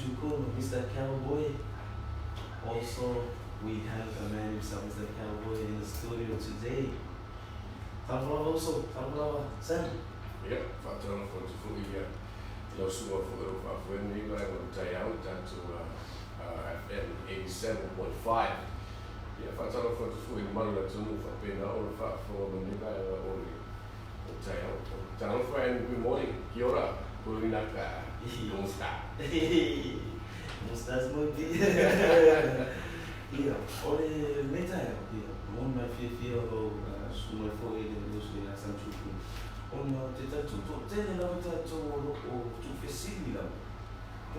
Chukun, Mr. Cowboy. Also, we have a man himself, Mr. Cowboy, in the studio today. Fala also, fala Sam. Yep, whātara ko te whui lau sua whu e whawheni lai o te au tātou FM 87.5. Whātara ko te whui marula tunu whapena o le whawhua mani lai o te au. Tāna friend, good morning, kia ora, kurina ka, kumusta. Musta's movie. Ole meta mon ma fia o su mai foi de Deus que a Santo on te tatu te la tatu o tu fesili la o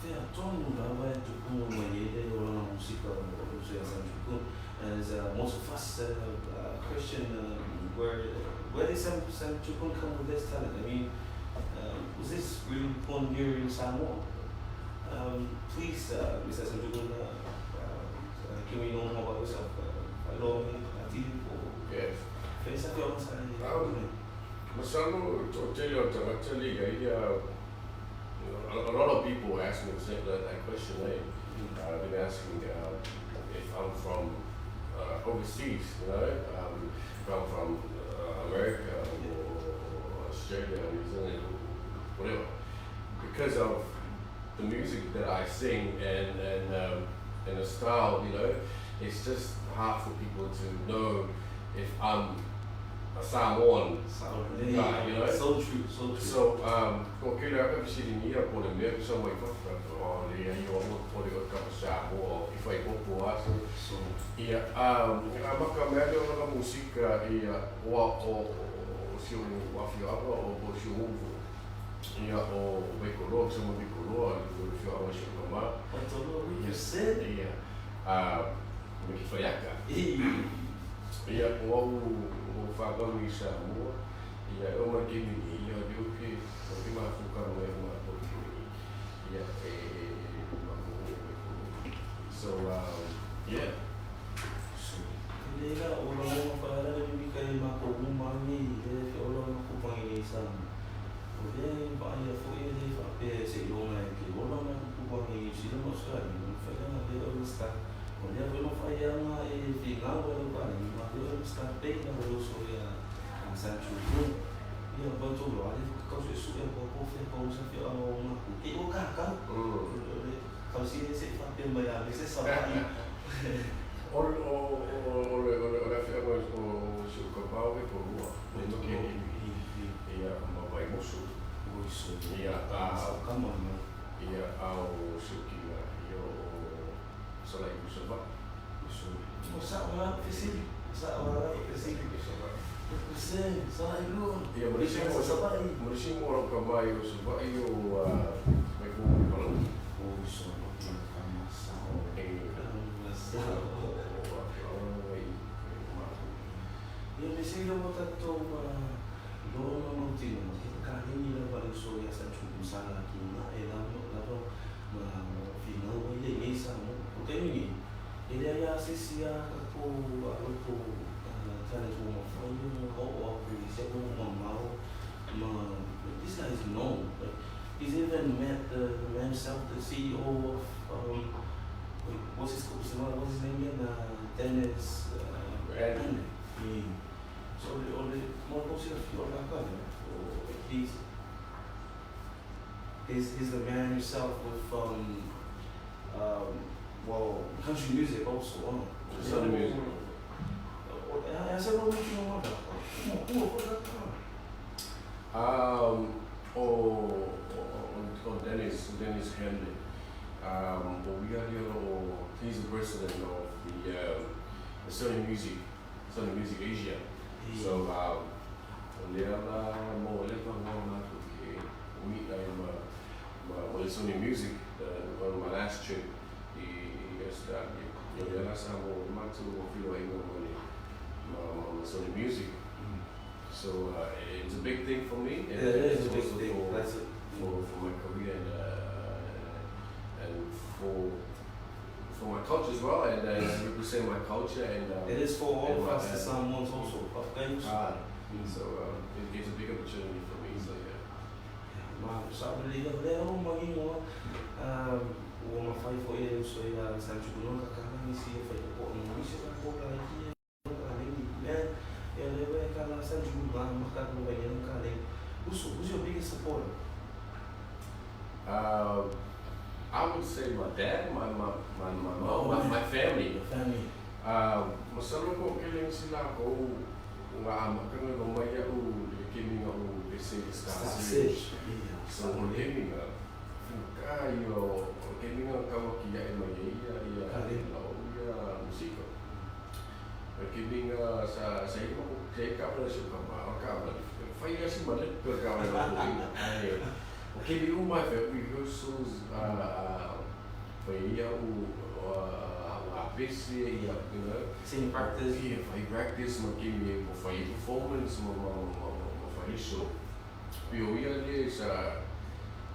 te atonu la vai tu como maiede o la música o se a Santo as most of us Christian where did some Chukun come with this talent? I mean, was this really born here in Samoa? Please, Mr. Sanjukun, can we know more about yourself? Hello, Yes. Face up your Masano, to tell you, a lot of people ask me that question. I've been asking if I'm from overseas, if I'm from America or Australia, New Zealand, whatever. Because of the music that I sing and the style, it's just hard for people to know if I'm a Samoan guy, So true, so true. So, ko kira ka siri ni ko le me so mai fa o le ai o mo ko le ka sa o I fai ko so ia maka me le o musika ia o si o afio o si o ia o me ko lo so mo ko lo o si o si ko ma you said ia me ki fai aka ia o whakami sa mua, ia o ma kimi ia diuki, o ki ma whukaro e ma toki ia ma so yeah. Lega o la mo whaara ni kai ma ko umangi o la ko pangi ni sa. O le ba ia fo ia le fa pe se lo na ki o la ko pangi si no sa ni fa na le o sta. O le no fa ia na e final o ba ni ma le o sta pe na o so ia a Sancho. Ia ba to lo ale ko se su ia ko fe ko sa fi o ma ku. E o ka. Ka si se fa pe ma ia se sa ba O le fea o su kapau e ko rua. O toki ia ma vai mosu. Ia ia au suki ia o salai kusava. Sa ora fesili. Você só aí lu. Ia mo o kamai o suva i o mai ko palo. O so no que camasa Eu me sei que eu tanto dono não tinha, mas que carrinho era para isso e essa chumbusana aqui na ela na final ele é isso não tem ninguém ele aí assistia com a outro talent uma foi ou se um mal this guy is known he's even met the man himself the CEO of what's his name again Dennis Brandon. So more consider feel like he's the man himself with well country music also Southern music. I said what you know Dennis Henley. He's the president of the Southern Music Asia. So Sony Music on my last trip Sony Music. So it's a big thing for me. And it is a big thing. For my career and for my culture as well, and represent my culture and it is for all of us the Samoans also. So it's a big opportunity for me. So yeah. sabe liga leo magi mo o mafai fo ele so ia Sancho Bruno kakana nisi foi po no nisi ka po la iki ka ni ele vai kala Sancho Bruno maka no vai no kale who's your biggest supporter? I would say my dad, my mom, my family. Your family. Masalah ko kiling sila ko nga ama ka nga lumaya o kimi nga o basic stage. So kimi nga kayo kimi nga kawakiya maya iya lauya musika. Kimi nga sa iyo ko kaya ka pala siya kama ka pala. Faya si malit ka ka na ay. Kimi uma rehearsals faya busy, you know. Same practice. Yeah, I practice, magkimi mo for performance, mo for show. Pero yan sa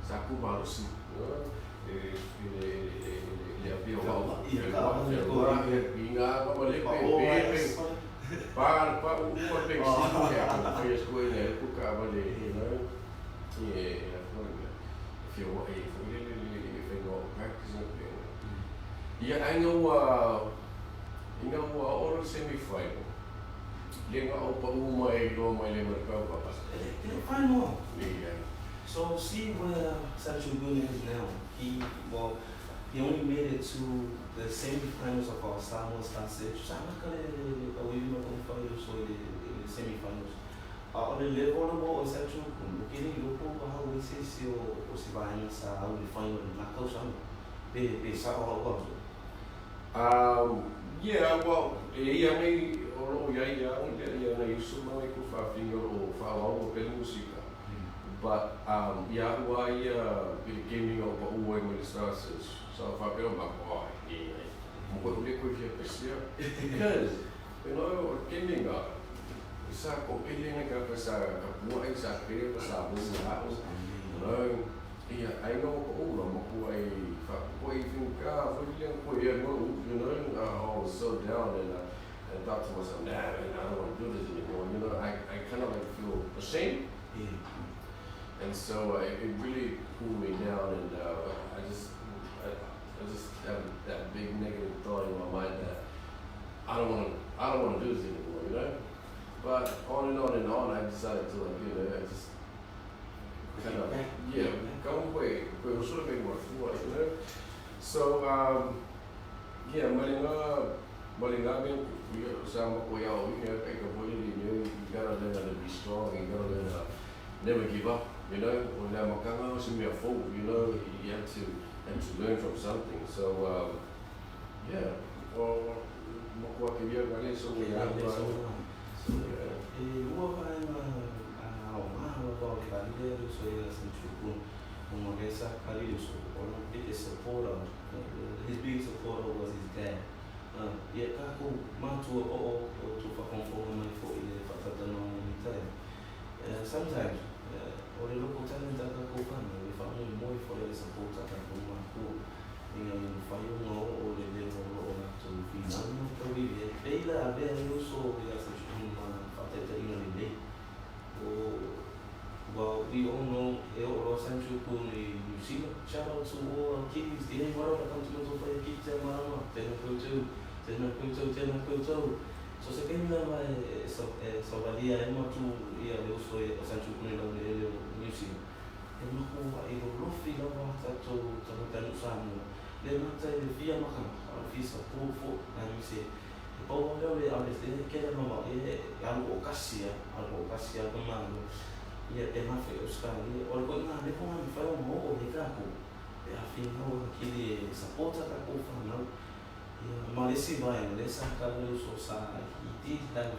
aku harus, dia orang ingat apa balik par uma pessoa que fez coisa época balik, you know. Yeah, if you practice. Yeah, I know oral semi-final. Dia nga pa umay lemar ka pa. Final. Yeah. So see where Sancho Bruno is now. He only made it to the semi-finals of our Star Stage. Sana kale we not going to so the semi-finals. On the level of Sancho Bruno, kini lupo how we say o si vai sa ao final na causa. Pe sa o yeah, well, ia nei oro ia nei suma mai ku fa finger o fa o pe música. But ia wa ia gaming o pa uai mai stars so fa pe ma ko ia mo ko le ko ia pesia because you know gaming sa ko ele nga ka sa ka buai sa pe sa bu sa yeah, I know all of them. I think you know, I was so down and thought to myself, nah, man, I don't want to do this anymore. You know, I kind of like feel ashamed. Yeah. And so it really pulled me down, and I just have that big negative thought in my mind that I don't want to do this anymore. You know, but on and on, I decided to I just. Kind of, yeah, go away. But it was sort of more fluid, you know. So, yeah, malinga sama ko yaw, you gotta learn how to be strong, you gotta learn how to never give up, you know. When I'm a fool, you know, you have to learn from something. So, yeah, well, what can you have so yeah. So biggest supporter, his biggest supporter was his dad. Sometimes, or the local talent that go family, if I'm more for the support that I go my cool, you know, if I don't know, or the level or to be none, probably they are very also because of the well, we all know Los Angeles New Zealand. Shout out to all our kids. They ain't worried about coming to play kids. They're so se quem leva salvaria é uma tu ia eu sou o Sancho Bruno ele New Zealand. Ele não vai ele não fica lá tanto no samu. Ele não tem via macan. Fiz a pouco na New Depois eu a vez que era normal algo ocasião comando. Ia ter uma feira os caras olha quando depois me faz ou recaco. Afinal aquele suporta da confusão. Malesi vai, Malesi Carlos Sosa, he did have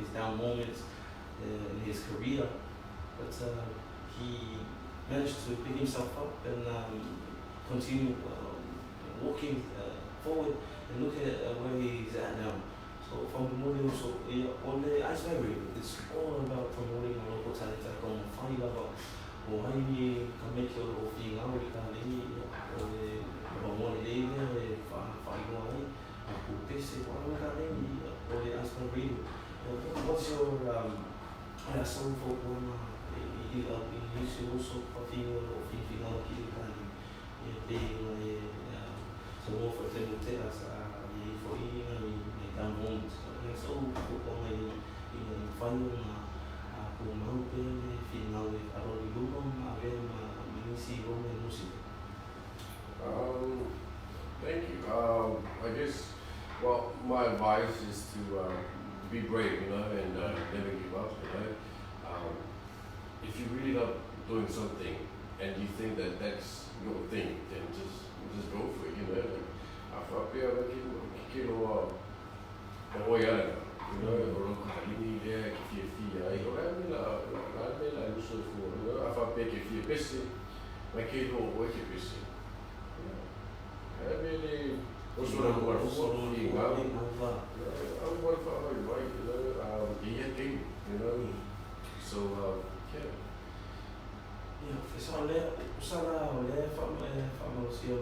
his down moments in his career, but he managed to pick himself up and continue walking forward and look at where he's at now. So from promoting also, on the Ice Library, it's all about promoting our local talent like on Funny Lava, or how you can make your thing out, or one day there, what's your soul folk kila isi uso patinho o final que ele tem semua fazer ter essa e foi e tá muito só o como ele faz uma final de Carol Lugo a ver uma inicio uma música. Thank you. I guess, well, my advice is to be brave, you know, and never give up, you know. If you really love doing something and you think that that's your thing, then just go for it, you know. After you know, so yeah. Usara oleh famosio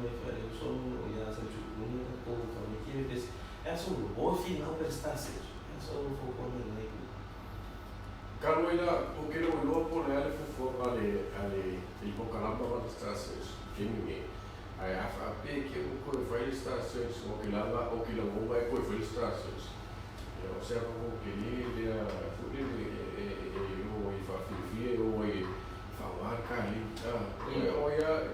so ya sa chukunya ko kami kire eso o final prestasse eso foi como ele Kalau ina o que lo lopo le ale fu ale il pokalamba va stases kimi ai a pe que o ko foi stases o que lava o que lo vai ko foi stases eu sei como que ele ia fudir o i fa fie o i fa marca ali o ia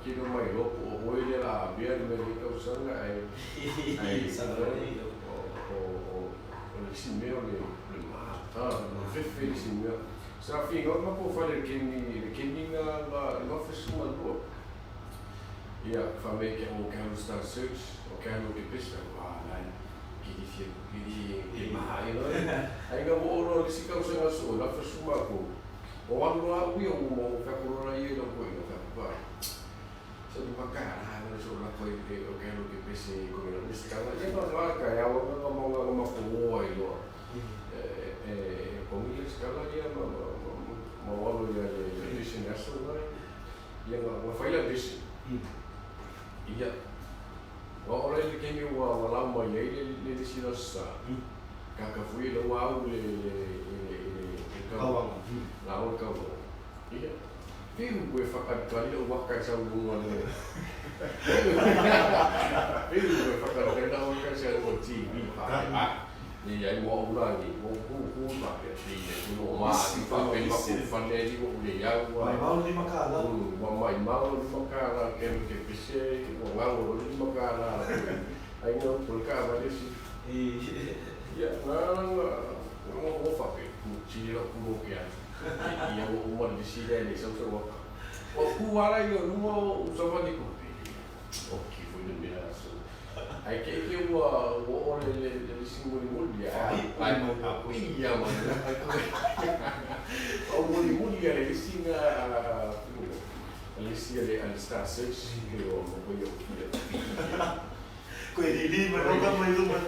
que não mai lopo o ele lá bia me que usanga ai sabe o simeo le feliz meu. Sa figa ma po fare che mi la fessuma do. Ia fa me che o cano sta search o cano che pesta dai che di ma io ai ga oro li si causa la sola fessuma ko. O allo io mo fa corona io lo poi lo fa pa. Se di maccara non so la poi che o cano che pesi come la scala e non va che ya o ma ko io Kung sekarang dia mau dia edition nasional yang file edition. Iya. Orang yang kini walau mau ya ini edition nasa. Kakak fui lo mau le kawang. Lawan kawang. Iya. Piu gue fakat kali lo makan sambungan le. Piu gue fakat kali lo makan sambungan TV. E aí o lagi o ma che no ma si fa per fanelli o le agua Mau di makala mau di makala che pisse o mau di makala ai no por cá vai esse ya não fa che ci lo cubo che e o mo di si dele so o cuara io non usava di copi ok foi de miraço ai che o ore le singoli mulia iya man o mulia le singa le sia le sta search che o poi io quelli ma non mai lo mai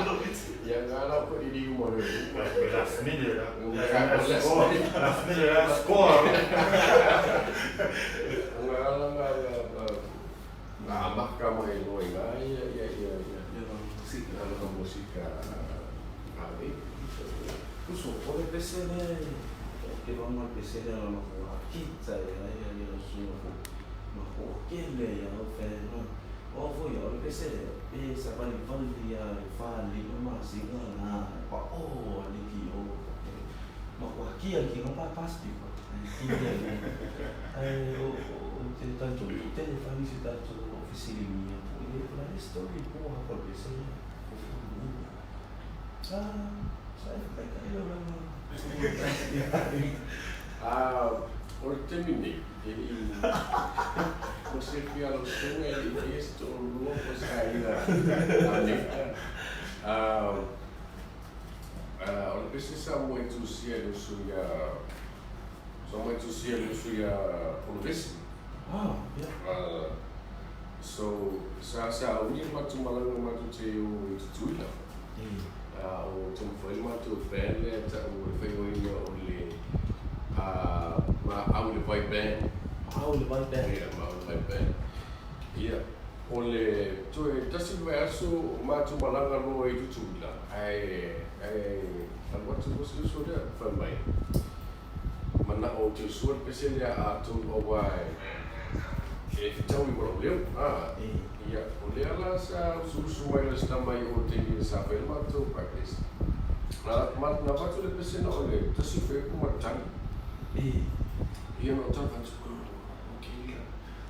non ya ngala ko di mo le Last minute score ngala mahkamah ilo ya música ali. Uso pode pensar que vamos pensar na kita ya no que le ya o fe no o foi o pensar pensa vai ya fali uma sigana pa o ali que o aqui não vai pasti aqui o tentar o telefone se tá oficininha e para história porra por pensar saya por terminar, ele você via o som ele este o louco saída a lista o precisa muito cielo suya só muito cielo suya polícia so sa unir matu malang matu teu tuila o tem foi matu band ta o foi o le ma aule vai band ia ole tu tasi verso matu malang no e tuila ai watu você so dia foi bem mana o te suar pese le a tu o wai e tau I wala leo ia o le ala sa su mai le sta mai o te sa pe ma tu practice na watu le pese na o le tasi fe ku matani ia no ta fa tu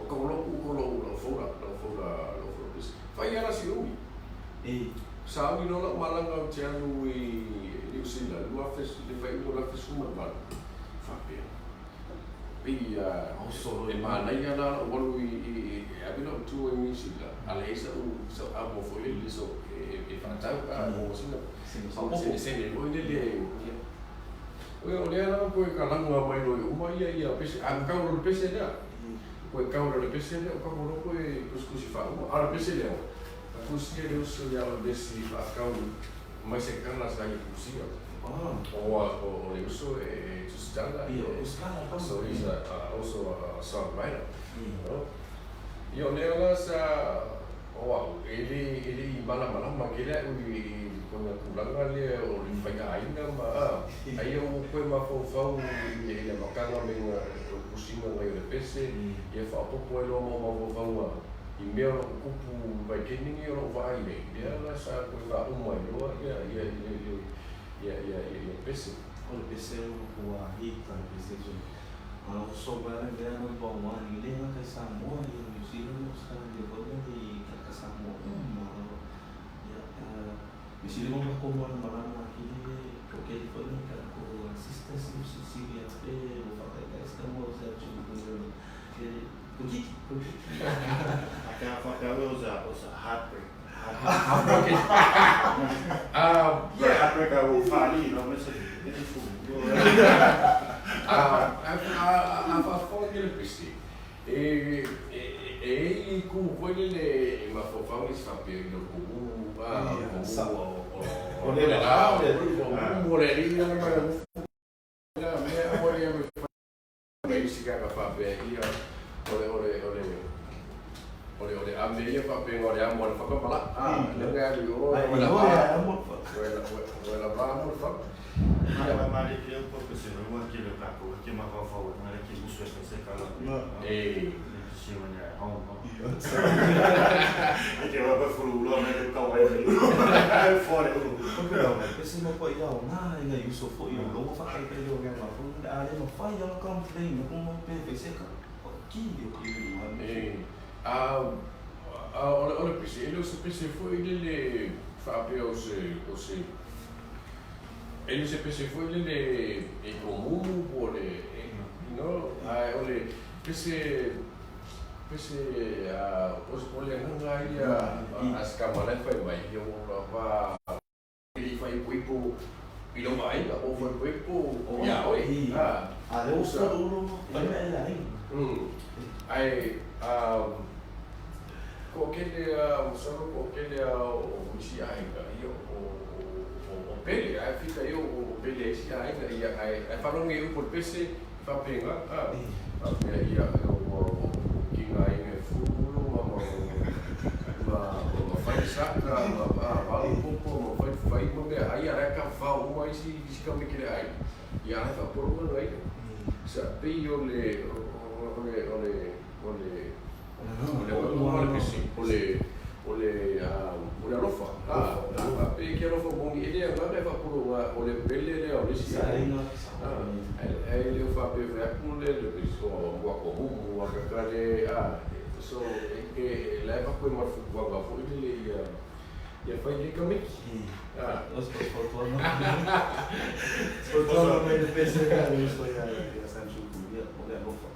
o ka lo fora pese fai ala si umi sa umi no la malanga o te anu I New Zealand lua fes le fai mo la fes uma mal fa pe e manai ana o walu I abina o tu e misila ala esa o so amo fo ele so e fanatau o singa se o ele o le ana ko ka langa mai no uma ia pese a ka o pese da ko ka o pese da o ka o ko e kuskusi fa ala pese le o kusi le so ya o besi fa ka o mai se kana sa I kusi o le uso e Tusitala so he's also a songwriter io le ala sa ele I mana makele I kona kulanga le o le fai ainga ma ai o koe ma fau I le makanga me kusima ngai le pese ia fa popo e lo mo fau I mea o kupu vai keningi o vai le ia la sa koe ka umai loa ia pese o le pese o kua hita le pese so o so bara le ano pa wani le nga kai Samoa I New Zealand o sa le kona I ka Samoa ia misile mo ko mo na marama ki ko ke ko ni ka ko assistance no Sicilia pe o fa ka estamos a tu ko ki Acá usa heartbreak. Heartbreak o fali, não me sei. a foge le pesi e ku poi le ma fo fa mi sta per lo ku o le la o le ri na ma me o le me si ka fa pe ia ole a me ia fa pe ngore a mo fa pa la le ga ri o la bla mo fa Ma le que un pouco se não aquele capo que ma fa fa na le que uso esta se cala. Se mania home. E que vai para o lo me le cau aí. Fora o. Pero esse mo po ia na ainda uso fo I lo fa kai pe lo ga ma fu a le mo fa ia ka complain mo mo pe pe se ka ki yo ki ole pese ele se pese foi ele fa pe o se ele se pese foi ele e comum pole no ole pese os pole nga ia as kamala foi mai eu va ele foi puipo e não vai o foi puipo ya oi eu sou duro vai me lá ai kokele solo kokele o si ainda io o pele ai fica eu o pele si ainda ia falou eu por pese fa penga ia o kinga ai fulo ma fai sacra ma popo ma fai mo be ai ara ka fa o mai si ka me kire ai ia fa por mo ai sa pe io le ole alofa pe ke alofa bongi ele nga le fa pulu ole belle le ole si ele fa pe va pulu le so wa ko mu wa ka le so e le fa ko ma fu wa fu ele ia fa ele comic os fotos no me depende cara isso aí essa chucuria ole alofa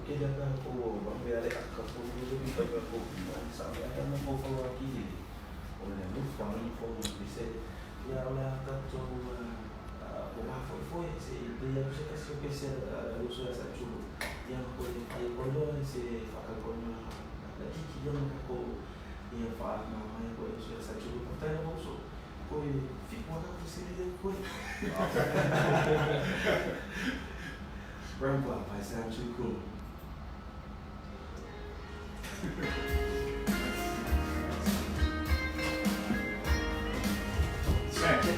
que ele anda com vamos ver ali a capo do bicho vai com sabe até não vou falar aqui olha no fone foi dizer e olha tanto o mais foi se ele já você que se pensa eu sou essa chulo e a coisa aí quando se fala com a que eu não vou e falar não é coisa eu sou essa chulo por trás não sou coi fica uma você ele coi Rampa vai ser chulo Certo.